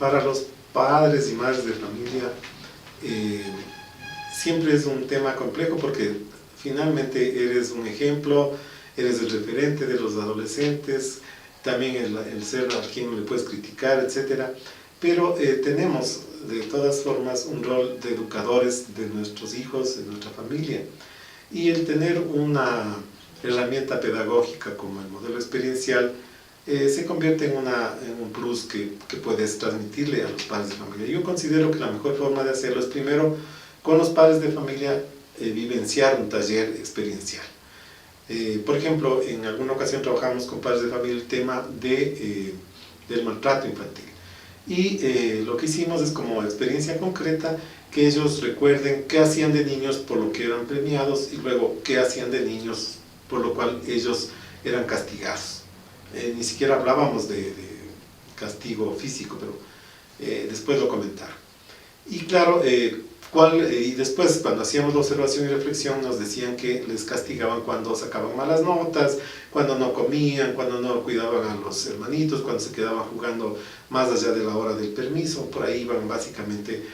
para los padres y madres de familia siempre es un tema complejo porque finalmente eres un ejemplo, eres el referente de los adolescentes, también el ser a quien le puedes criticar, etc. Pero tenemos de todas formas un rol de educadores de nuestros hijos, de nuestra familia. Y el tener una herramienta pedagógica como el modelo experiencial se convierte en un plus que puedes transmitirle a los padres de familia. Yo considero que la mejor forma de hacerlo es primero con los padres de familia vivenciar un taller experiencial. Por ejemplo, en alguna ocasión trabajamos con padres de familia el tema del maltrato infantil. Y lo que hicimos es como experiencia concreta que ellos recuerden qué hacían de niños por lo que eran premiados y luego qué hacían de niños por lo cual ellos eran castigados. Ni siquiera hablábamos de castigo físico, pero después lo comentaron. Y claro, y después cuando hacíamos la observación y reflexión nos decían que les castigaban cuando sacaban malas notas, cuando no comían, cuando no cuidaban a los hermanitos, cuando se quedaban jugando más allá de la hora del permiso. Por ahí iban básicamente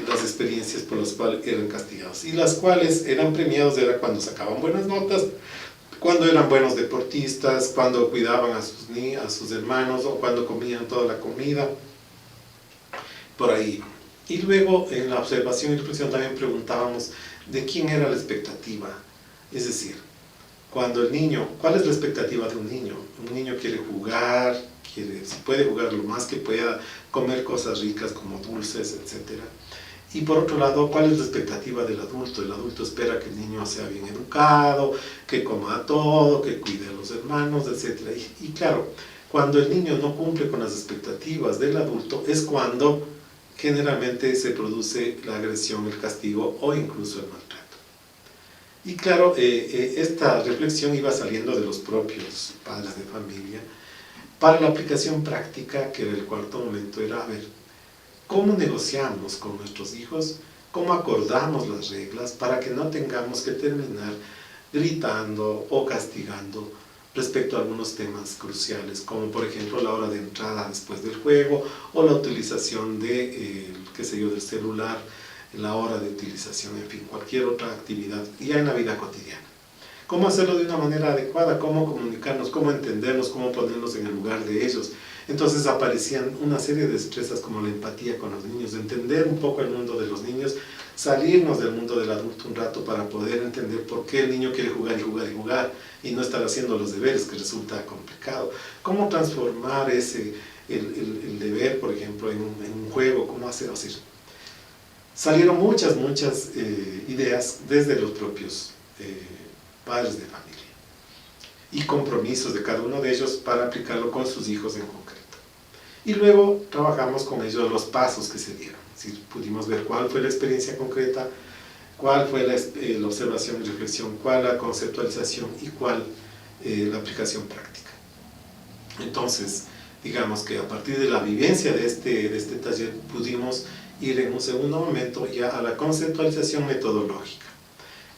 las experiencias por las cuales eran castigados. Y las cuales eran premiados era cuando sacaban buenas notas, cuando eran buenos deportistas, cuando cuidaban a sus hermanos o cuando comían toda la comida. Por ahí. Y luego en la observación y reflexión también preguntábamos de quién era la expectativa. Es decir, cuando el niño, ¿cuál es la expectativa de un niño? Un niño quiere jugar, si puede jugar lo más que pueda, comer cosas ricas como dulces, etc. Y por otro lado, ¿cuál es la expectativa del adulto? El adulto espera que el niño sea bien educado, que coma todo, que cuide a los hermanos, etc. Y claro, cuando el niño no cumple con las expectativas del adulto es cuando generalmente se produce la agresión, el castigo o incluso el maltrato. Y claro, esta reflexión iba saliendo de los propios padres de familia. Para la aplicación práctica, que era el cuarto momento, era a ver, ¿cómo negociamos con nuestros hijos? ¿Cómo acordamos las reglas para que no tengamos que terminar gritando o castigando respecto a algunos temas cruciales, como por ejemplo la hora de entrada después del juego o la utilización del celular, la hora de utilización, en fin, cualquier otra actividad ya en la vida cotidiana? ¿Cómo hacerlo de una manera adecuada? ¿Cómo comunicarnos? ¿Cómo entendernos? ¿Cómo ponernos en el lugar de ellos? Entonces aparecían una serie de destrezas como la empatía con los niños, entender un poco el mundo de los niños, salirnos del mundo del adulto un rato para poder entender por qué el niño quiere jugar y jugar y jugar y no estar haciendo los deberes, que resulta complicado. ¿Cómo transformar el deber, por ejemplo, en un juego? ¿Cómo hacerlo así? Salieron muchas ideas desde los propios padres de familia y compromisos de cada uno de ellos para aplicarlo con sus hijos en concreto. Y luego trabajamos con ellos los pasos que se dieron. Es decir, pudimos ver cuál fue la experiencia concreta, cuál fue la observación y reflexión, cuál la conceptualización y cuál la aplicación práctica. Entonces, digamos que a partir de la vivencia de este taller pudimos ir en un segundo momento ya a la conceptualización metodológica.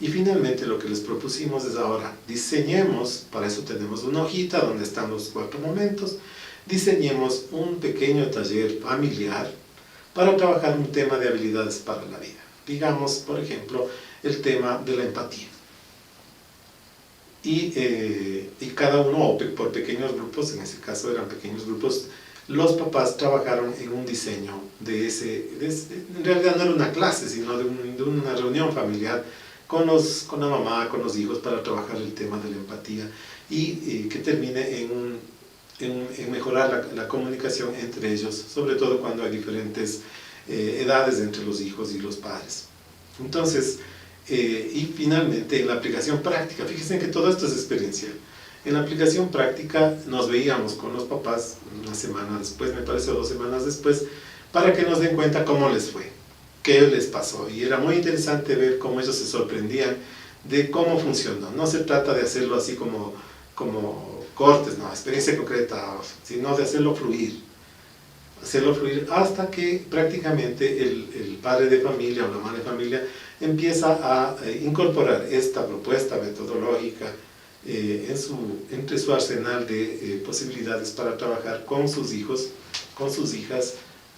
Y finalmente lo que les propusimos es ahora, diseñemos, para eso tenemos una hojita donde están los 4 momentos, diseñemos un pequeño taller familiar para trabajar un tema de habilidades para la vida. Digamos, por ejemplo, el tema de la empatía. Y cada uno, o por pequeños grupos, en ese caso eran pequeños grupos, los papás trabajaron en un diseño en realidad no era una clase, sino de una reunión familiar con la mamá, con los hijos, para trabajar el tema de la empatía y que termine en mejorar la comunicación entre ellos, sobre todo cuando hay diferentes edades entre los hijos y los padres. Entonces, y finalmente en la aplicación práctica, fíjense que todo esto es experiencial. En la aplicación práctica nos veíamos con los papás una semana después, me parece, o 2 semanas después, para que nos den cuenta cómo les fue, qué les pasó. Y era muy interesante ver cómo ellos se sorprendían de cómo funcionó. No se trata de hacerlo así como cortes, no, experiencia concreta, sino de hacerlo fluir hasta que prácticamente el padre de familia o la madre de familia empieza a incorporar esta propuesta metodológica entre su arsenal de posibilidades para trabajar con sus hijos, con sus hijas,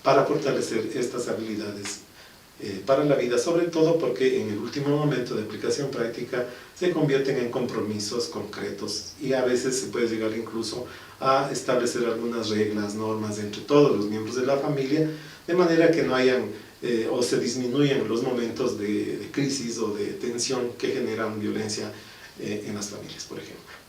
para fortalecer estas habilidades para la vida, sobre todo porque en el último momento de aplicación práctica se convierten en compromisos concretos y a veces se puede llegar incluso a establecer algunas reglas, normas entre todos los miembros de la familia, de manera que no hayan o se disminuyan los momentos de crisis o de tensión que generan violencia en las familias, por ejemplo.